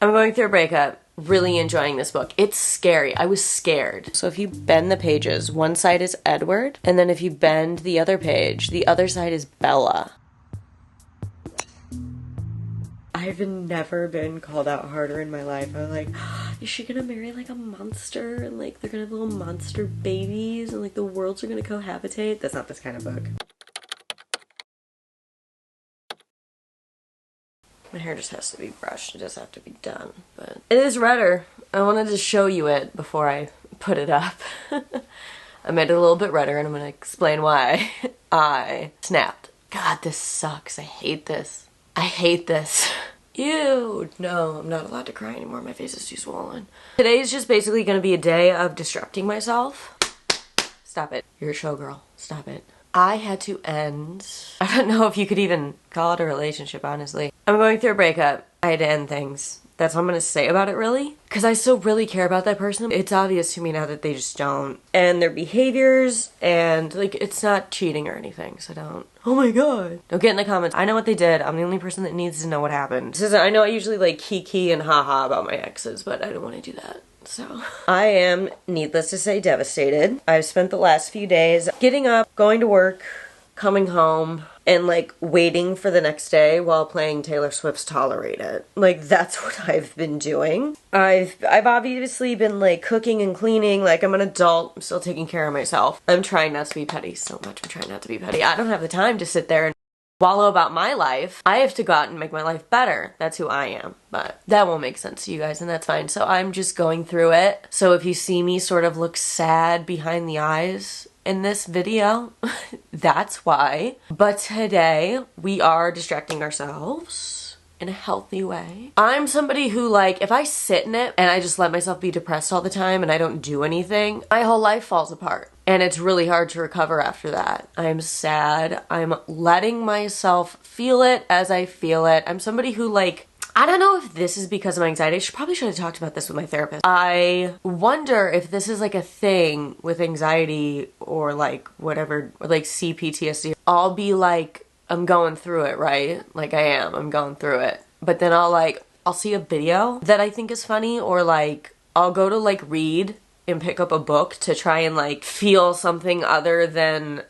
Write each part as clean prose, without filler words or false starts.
I'm going through a breakup. Really enjoying this book. It's scary. I was scared. So if you bend the pages, one side is Edward, and then if you bend the other page, the other side is Bella. I've never been called out harder in my life. I'm like, is she gonna marry like a monster and like they're gonna have little monster babies and like the worlds are gonna cohabitate? That's not this kind of book. My hair just has to be brushed. It doesn't have to be done. But it is redder. I wanted to show you it before I put it up. I made it a little bit redder and I'm gonna explain why I snapped. God, this sucks. I hate this. I hate this. Ew. No, I'm not allowed to cry anymore. My face is too swollen. Today is just basically gonna be a day of distracting myself. Stop it. You're a showgirl. Stop it. I had to end, I don't know if you could even call it a relationship, honestly. I'm going through a breakup. I had to end things. That's all I'm gonna say about it, really. Because I still really care about that person. It's obvious to me now that they just don't. And their behaviors, and like, it's not cheating or anything, so don't. Oh my god. Don't get in the comments. I know what they did. I'm the only person that needs to know what happened. I know I usually like kiki and haha about my exes, but I don't want to do that. So I am, needless to say, devastated. I've spent the last few days getting up, going to work, coming home, and like waiting for the next day while playing Taylor Swift's Tolerate It. Like, that's what I've been doing. I've obviously been like cooking and cleaning. Like, I'm an adult. I'm still taking care of myself. I'm trying not to be petty so much. I'm trying not to be petty. I don't have the time to sit there and wallow about my life. I have to go out and make my life better. That's who I am. But that won't make sense to you guys, and that's fine. So I'm just going through it. So if you see me sort of look sad behind the eyes in this video, that's why. But today we are distracting ourselves in a healthy way. I'm somebody who, like, if I sit in it and I just let myself be depressed all the time and I don't do anything, my whole life falls apart. And it's really hard to recover after that. I'm sad. I'm letting myself feel it as I feel it. I'm somebody who, like, I don't know if this is because of my anxiety. Probably should have talked about this with my therapist. I wonder if this is like a thing with anxiety or like whatever, or like CPTSD. I'll be like, I'm going through it, right? Like I'm going through it. But then I'll see a video that I think is funny, or like I'll go to like read and pick up a book to try and like feel something other than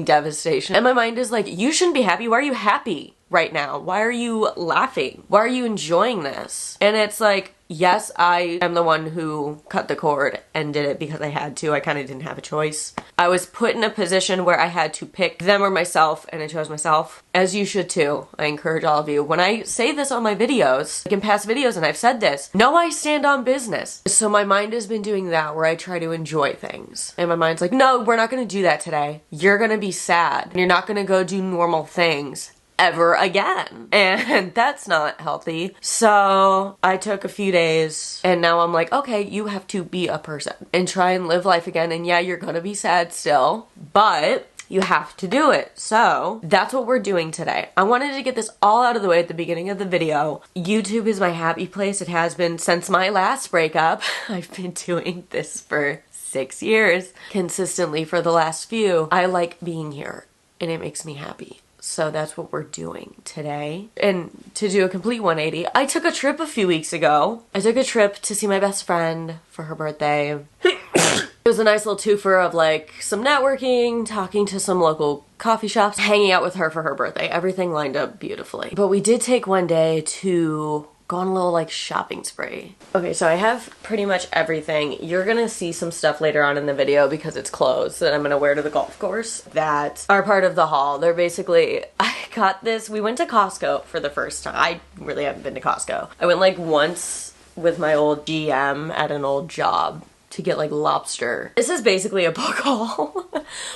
devastation. And my mind is like, you shouldn't be happy. Why are you happy right now? Why are you laughing? Why are you enjoying this? And it's like, yes, I am the one who cut the cord and did it because I had to. I kind of didn't have a choice. I was put in a position where I had to pick them or myself, and I chose myself, as you should too. I encourage all of you. When I say this on my videos, like in past videos, and I've said this, no, I stand on business. So my mind has been doing that, where I try to enjoy things. And my mind's like, no, we're not gonna do that today. You're gonna be sad. You're not gonna go do normal things ever again. And that's not healthy. So I took a few days and now I'm like, okay, you have to be a person and try and live life again. And yeah, you're gonna be sad still, but you have to do it. So that's what we're doing today. I wanted to get this all out of the way at the beginning of the video. YouTube is my happy place. It has been since my last breakup. I've been doing this for 6 years consistently for the last few. I like being here and it makes me happy. So that's what we're doing today. And to do a complete 180, I took a trip a few weeks ago. I took a trip to see my best friend for her birthday. It was a nice little twofer of like some networking, talking to some local coffee shops, hanging out with her for her birthday. Everything lined up beautifully. But we did take one day to go on a little like shopping spree. Okay, so I have pretty much everything. You're gonna see some stuff later on in the video because it's clothes that I'm gonna wear to the golf course that are part of the haul. They're basically, I got this, we went to Costco for the first time. I really haven't been to Costco. I went like once with my old GM at an old job to get like lobster. This is basically a book haul.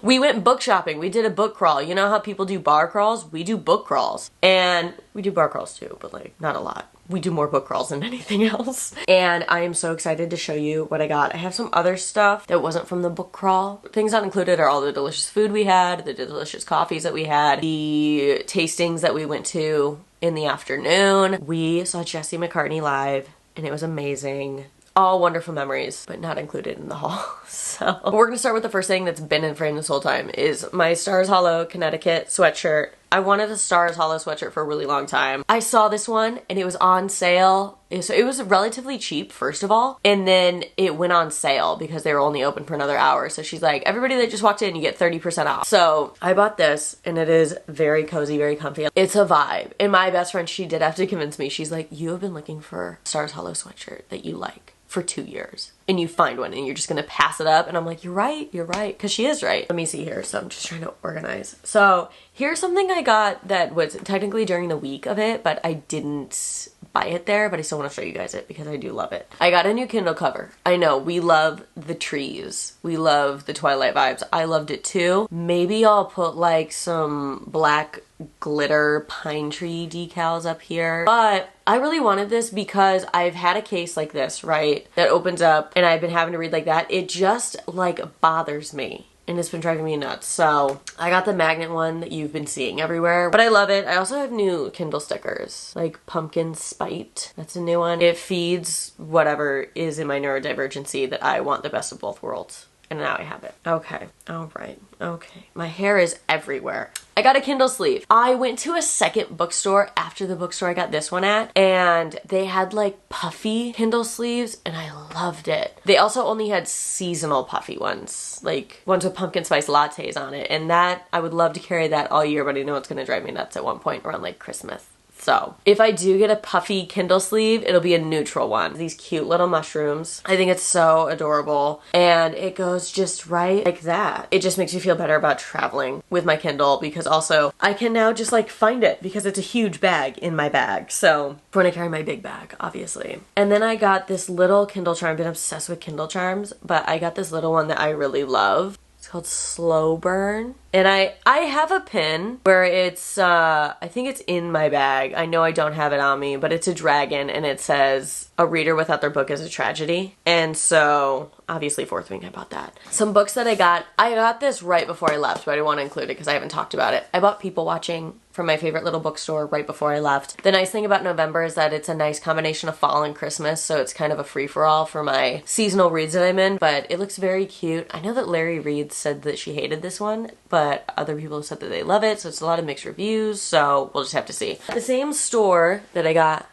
We went book shopping. We did a book crawl. You know how people do bar crawls? We do book crawls. And we do bar crawls too, but like not a lot. We do more book crawls than anything else. And I am so excited to show you what I got. I have some other stuff that wasn't from the book crawl. Things not included are all the delicious food we had, the delicious coffees that we had, the tastings that we went to in the afternoon. We saw Jesse McCartney live and it was amazing. All wonderful memories, but not included in the haul. So we're gonna start with the first thing that's been in frame this whole time is my Stars Hollow Connecticut sweatshirt I wanted a Stars Hollow sweatshirt for a really long time. I saw this one and it was on sale. So it was relatively cheap, first of all, and then it went on sale because they were only open for another hour. So she's like, everybody that just walked in, you get 30% off. So I bought this and it is very cozy, very comfy. It's a vibe. And my best friend, she did have to convince me. She's like, you have been looking for a Stars Hollow sweatshirt that you like for 2 years and you find one and you're just gonna pass it up. And I'm like, you're right, because she is right. Let me see here. So I'm just trying to organize. So here's something I got that was technically during the week of it, but I didn't buy it there, but I still want to show you guys it because I do love it. I got a new Kindle cover. I know, we love the trees. We love the Twilight vibes. I loved it too. Maybe I'll put like some black glitter pine tree decals up here, but I really wanted this because I've had a case like this, right, that opens up and I've been having to read like that. It just like bothers me and it's been driving me nuts. So I got the magnet one that you've been seeing everywhere, but I love it. I also have new Kindle stickers, like Pumpkin Spite. That's a new one. It feeds whatever is in my neurodivergency that I want the best of both worlds. And now I have it. Okay. All right. Okay. My hair is everywhere. I got a Kindle sleeve. I went to a second bookstore after the bookstore I got this one at, and they had like puffy Kindle sleeves and I loved it. They also only had seasonal puffy ones, like ones with pumpkin spice lattes on it. And that, I would love to carry that all year, but I know it's gonna drive me nuts at one point around like Christmas. So if I do get a puffy Kindle sleeve, it'll be a neutral one. These cute little mushrooms. I think it's so adorable and it goes just right like that. It just makes me feel better about traveling with my Kindle because also I can now just like find it because it's a huge bag in my bag. So for when I carry my big bag, obviously. And then I got this little Kindle charm. I've been obsessed with Kindle charms, but I got this little one that I really love. It's called Slow Burn. And I have a pin where it's, I think it's in my bag. I know I don't have it on me, but it's a dragon and it says, a reader without their book is a tragedy. And so, obviously Fourth Wing, I bought that. Some books that I got this right before I left, but I didn't want to include it because I haven't talked about it. I bought People Watching from my favorite little bookstore right before I left. The nice thing about November is that it's a nice combination of fall and Christmas, so it's kind of a free-for-all for my seasonal reads that I'm in, but it looks very cute. I know that Larry Reed said that she hated this one, but other people have said that they love it, so it's a lot of mixed reviews, so we'll just have to see. At the same store that I got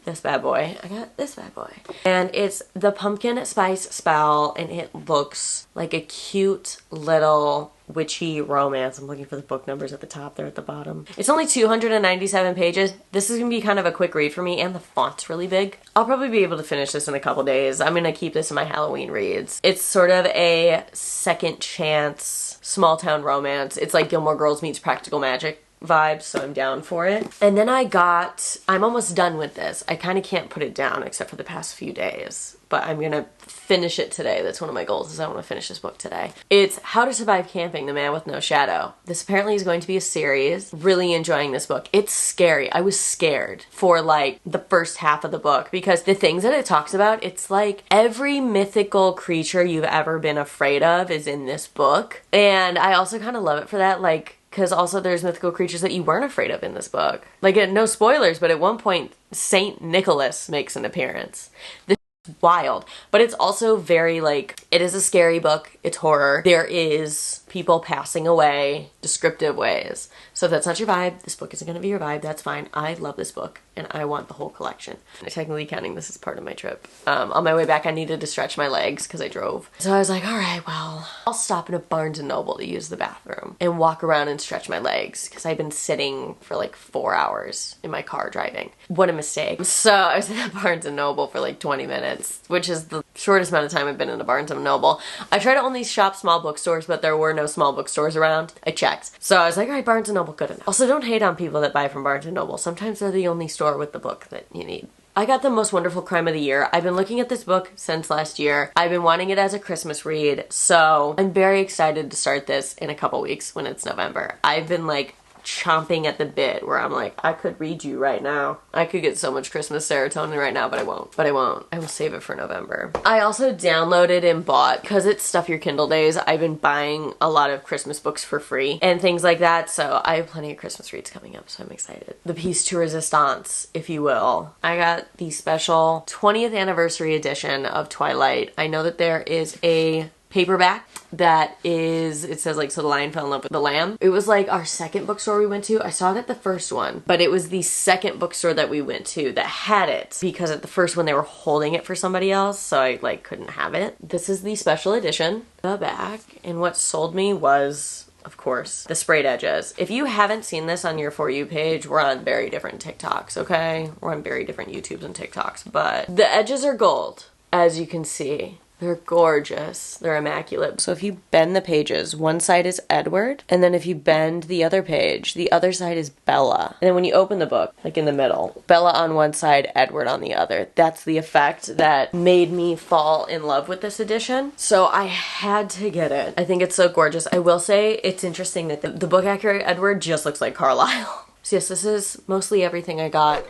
this bad boy, I got this bad boy. And it's the Pumpkin Spice Spell, and it looks like a cute little witchy romance. I'm looking for the book numbers at the top, they're at the bottom. It's only 297 pages. This is gonna be kind of a quick read for me, and the font's really big. I'll probably be able to finish this in a couple days. I'm gonna keep this in my Halloween reads. It's sort of a second chance small town romance. It's like Gilmore Girls meets Practical Magic vibes, so I'm down for it. And then I'm almost done with this. I kind of can't put it down except for the past few days, but I'm gonna finish it today. That's one of my goals, is I want to finish this book today. It's How to Survive Camping, The Man with No Shadow. This apparently is going to be a series. Really enjoying this book. It's scary. I was scared for like the first half of the book because the things that it talks about, it's like every mythical creature you've ever been afraid of is in this book. And I also kind of love it for that, like, because also there's mythical creatures that you weren't afraid of in this book. Like, no spoilers, but at one point, Saint Nicholas makes an appearance. This is wild. But it's also very, like, it is a scary book. It's horror. There is people passing away, descriptive ways. So if that's not your vibe, this book isn't going to be your vibe. That's fine. I love this book, and I want the whole collection. Technically counting this as part of my trip. On my way back, I needed to stretch my legs because I drove. So I was like, all right, well, I'll stop in a Barnes & Noble to use the bathroom and walk around and stretch my legs because I've been sitting for like 4 hours in my car driving. What a mistake. So I was at Barnes & Noble for like 20 minutes, which is the shortest amount of time I've been in a Barnes & Noble. I try to only shop small bookstores, but there were no small bookstores around. I checked. So I was like, all right, Barnes & Noble, good enough. Also, don't hate on people that buy from Barnes & Noble. Sometimes they're the only store with the book that you need. I got The Most Wonderful Crime of the Year. I've been looking at this book since last year. I've been wanting it as a Christmas read, so I'm very excited to start this in a couple weeks when it's November. I've been like chomping at the bit where I'm like, I could read you right now. I could get so much Christmas serotonin right now, but I won't. But I won't. I will save it for November. I also downloaded and bought, because it's Stuff Your Kindle Days, I've been buying a lot of Christmas books for free and things like that, so I have plenty of Christmas reads coming up, so I'm excited. The piece to resistance, if you will. I got the special 20th anniversary edition of Twilight. I know that there is a paperback that is, it says like, so the lion fell in love with the lamb. It was like our second bookstore we went to. I saw it at the first one, but it was the second bookstore that we went to that had it, because at the first one they were holding it for somebody else, so I like couldn't have it. This is the special edition, the back, and what sold me was, of course, the sprayed edges. If you haven't seen this on your For You page, we're on very different TikToks, okay? We're on very different YouTubes and TikToks, but the edges are gold, as you can see. They're gorgeous. They're immaculate. So if you bend the pages, one side is Edward, and then if you bend the other page, the other side is Bella. And then when you open the book, like in the middle, Bella on one side, Edward on the other. That's the effect that made me fall in love with this edition. So I had to get it. I think it's so gorgeous. I will say it's interesting that the book accurate Edward just looks like Carlisle. So yes, this is mostly everything I got.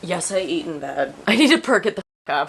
Yes, I eat in bed. I need to perk it the f up.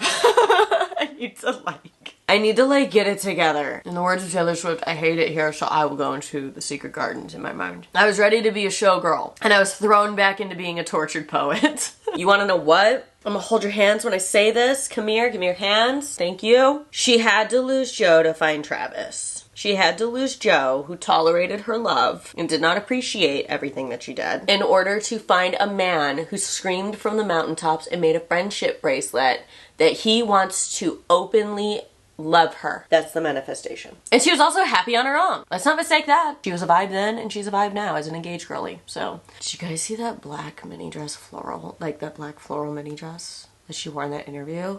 I need to like get it together. In the words of Taylor Swift, I hate it here, so I will go into the secret gardens in my mind. I was ready to be a showgirl, and I was thrown back into being a tortured poet. You wanna know what? I'm gonna hold your hands when I say this. Come here, give me your hands. Thank you. She had to lose Joe to find Travis. She had to lose Joe, who tolerated her love and did not appreciate everything that she did, in order to find a man who screamed from the mountaintops and made a friendship bracelet that he wants to openly love her. That's the manifestation. And she was also happy on her own. Let's not mistake that. She was a vibe then, and she's a vibe now as an engaged girly. So, did you guys see that black mini dress floral? Like that black floral mini dress that she wore in that interview?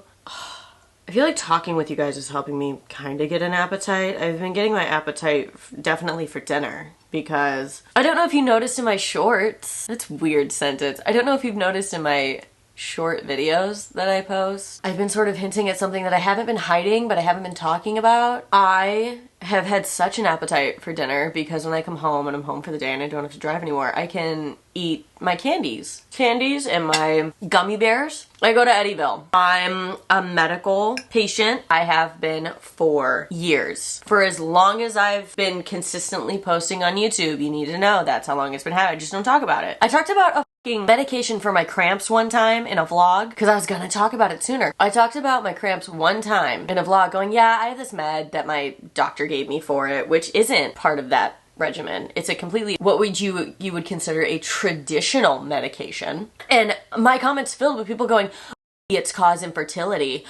I feel like talking with you guys is helping me kind of get an appetite. I've been getting my appetite definitely for dinner, because I don't know if you noticed in my shorts, that's a weird sentence. I don't know if you've noticed in my short videos that I post, I've been sort of hinting at something that I haven't been hiding, but I haven't been talking about. I have had such an appetite for dinner, because when I come home and I'm home for the day and I don't have to drive anymore, I can eat my candies and my gummy bears. I go to Eddyville. I'm a medical patient. I have been for years. For as long as I've been consistently posting on YouTube, you need to know that's how long it's been happening. I just don't talk about it. I talked about a fucking medication for my cramps one time in a vlog, because I was gonna talk about it sooner. I talked about my cramps one time in a vlog going, yeah, I have this med that my doctor gave me for it, which isn't part of that regimen. It's a completely, what would you would consider a traditional medication. And my comments filled with people going, it's cause infertility,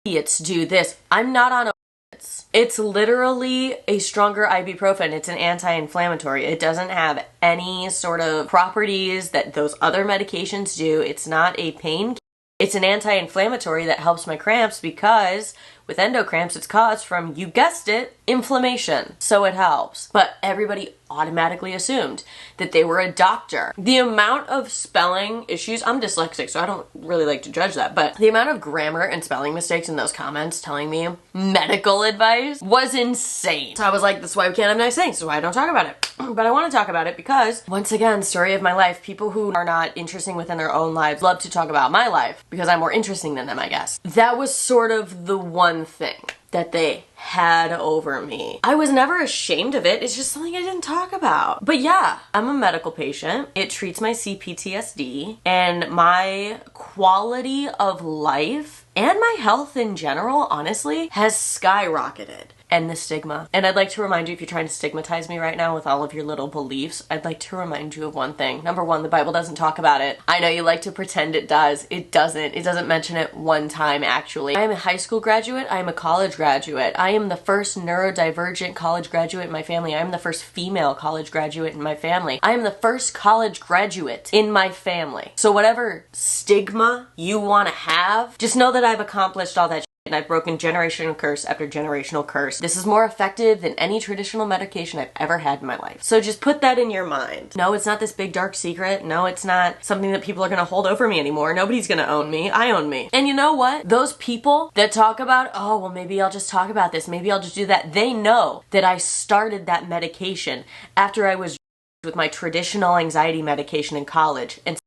it's do this. I'm not on opiates. It's literally a stronger ibuprofen. It's an anti-inflammatory. It doesn't have any sort of properties that those other medications do. It's not a pain. It's an anti-inflammatory that helps my cramps, because with endocramps, it's caused from, you guessed it, inflammation. So it helps. But everybody automatically assumed that they were a doctor. The amount of spelling issues, I'm dyslexic, so I don't really like to judge that, but the amount of grammar and spelling mistakes in those comments telling me medical advice was insane. So I was like, that's why we can't have nice things, so I don't talk about it. But I want to talk about it because, once again, story of my life, people who are not interesting within their own lives love to talk about my life, because I'm more interesting than them, I guess. That was sort of the one thing that they had over me. I was never ashamed of it. It's just something I didn't talk about. But yeah, I'm a medical patient. It treats my CPTSD, and my quality of life and my health in general, honestly, has skyrocketed. And the stigma. And I'd like to remind you, if you're trying to stigmatize me right now with all of your little beliefs, I'd like to remind you of one thing. Number one, the Bible doesn't talk about it. I know you like to pretend it does. It doesn't. It doesn't mention it one time, actually. I am a high school graduate. I am a college graduate. I am the first neurodivergent college graduate in my family. I am the first female college graduate in my family. I am the first college graduate in my family. So whatever stigma you want to have, just know that I've accomplished all that shit. And I've broken generational curse after generational curse. This is more effective than any traditional medication I've ever had in my life. So just put that in your mind. No, it's not this big dark secret. No, it's not something that people are gonna hold over me anymore. Nobody's gonna own me. I own me. And you know what? Those people that talk about, oh, well, maybe I'll just talk about this. Maybe I'll just do that. They know that I started that medication after I was with my traditional anxiety medication in college and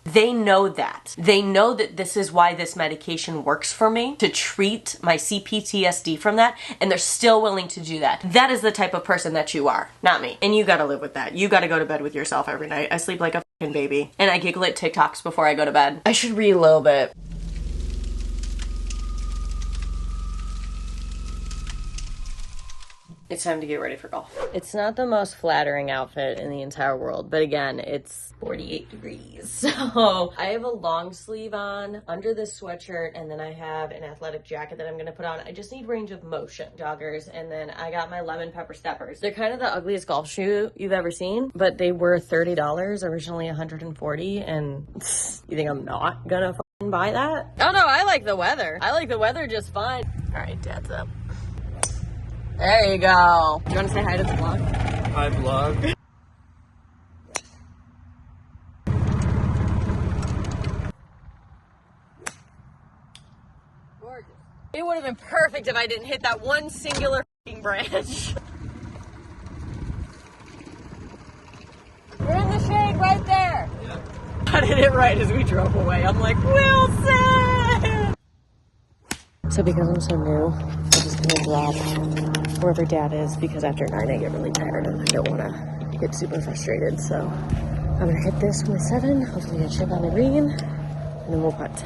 they know that. They know that this is why this medication works for me, to treat my CPTSD from that, and they're still willing to do that. That is the type of person that you are, not me. And you gotta live with that. You gotta go to bed with yourself every night. I sleep like a fucking baby, and I giggle at TikToks before I go to bed. I should read a little bit. It's time to get ready for golf. It's not the most flattering outfit in the entire world, but again, it's 48 degrees. So I have a long sleeve on under this sweatshirt, and then I have an athletic jacket that I'm gonna put on. I just need range of motion joggers, and then I got my lemon pepper steppers. They're kind of the ugliest golf shoe you've ever seen, but they were $30, originally $140, and you think I'm not gonna fucking buy that? Oh no, I like the weather. I like the weather just fine. All right, Dad's up. There you go. Do you want to say hi to the vlog? Hi, vlog. Gorgeous. It would have been perfect if I didn't hit that one singular f***ing branch. We're in the shade right there. Yeah. I did it right as we drove away. I'm like, Wilson! So because I'm so new, I'm just gonna drop wherever Dad is, because after 9 I get really tired and I don't want to get super frustrated. So I'm gonna hit this with 7, hopefully get a chip on the green, and then we'll putt.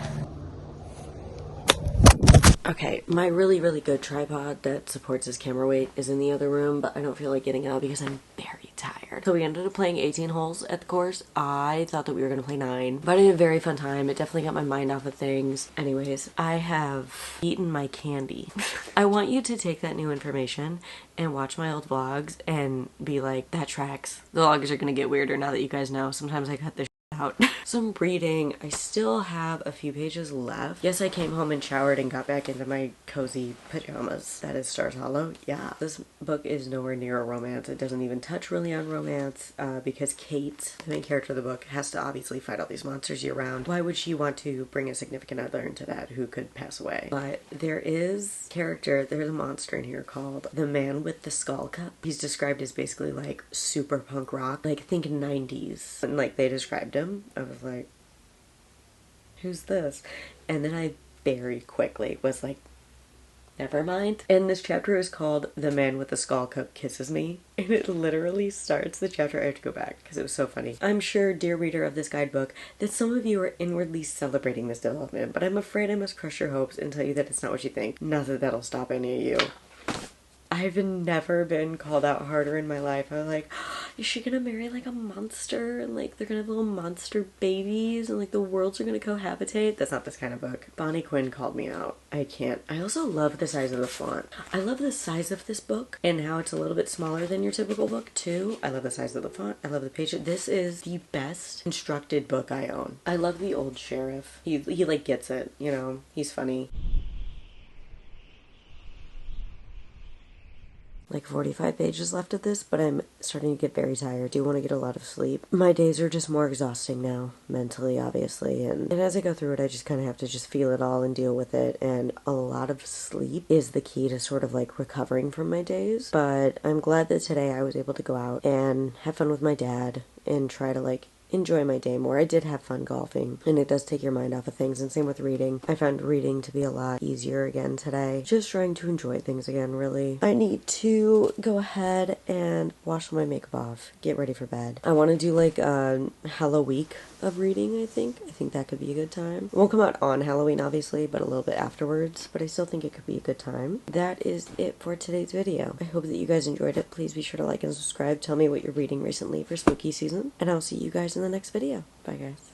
Okay, my really, really good tripod that supports his camera weight is in the other room, but I don't feel like getting out because I'm very tired. So we ended up playing 18 holes at the course. I thought that we were going to play 9, but I had a very fun time. It definitely got my mind off of things. Anyways, I have eaten my candy. I want you to take that new information and watch my old vlogs and be like, that tracks. The vlogs are going to get weirder now that you guys know. Sometimes I cut this out. Some reading. I still have a few pages left. Yes, I came home and showered and got back into my cozy pajamas. That is Stars Hollow. Yeah. This book is nowhere near a romance. It doesn't even touch really on romance because Kate, the main character of the book, has to obviously fight all these monsters year round. Why would she want to bring a significant other into that who could pass away? But there's a monster in here called the Man with the Skull Cup. He's described as basically like super punk rock, like think 90s. And like they described him, I was like, who's this? And then I very quickly was like, never mind. And this chapter is called The Man with the Skull Cup Kisses Me. And it literally starts the chapter. I have to go back because it was so funny. I'm sure, dear reader of this guidebook, that some of you are inwardly celebrating this development, but I'm afraid I must crush your hopes and tell you that it's not what you think. Not that that'll stop any of you. I've never been called out harder in my life. I was like, is she gonna marry like a monster and like they're gonna have little monster babies and like the worlds are gonna cohabitate? That's not this kind of book. Bonnie Quinn called me out. I can't. I also love the size of the font. I love the size of this book and how it's a little bit smaller than your typical book too. I love the size of the font. I love the page. This is the best constructed book I own. I love the old sheriff. He like gets it, you know, he's funny. Like 45 pages left of this, but I'm starting to get very tired. Do want to get a lot of sleep. My days are just more exhausting now, mentally, obviously, and as I go through it, I just kind of have to just feel it all and deal with it, and a lot of sleep is the key to sort of like recovering from my days. But I'm glad that today I was able to go out and have fun with my dad and try to like enjoy my day more. I did have fun golfing, and it does take your mind off of things, and same with reading. I found reading to be a lot easier again today. Just trying to enjoy things again, really. I need to go ahead and wash my makeup off, get ready for bed. I want to do like a Halloween week of reading, I think. I think that could be a good time. It won't come out on Halloween, obviously, but a little bit afterwards, but I still think it could be a good time. That is it for today's video. I hope that you guys enjoyed it. Please be sure to like and subscribe. Tell me what you're reading recently for spooky season, and I'll see you guys in the next video. Bye, guys.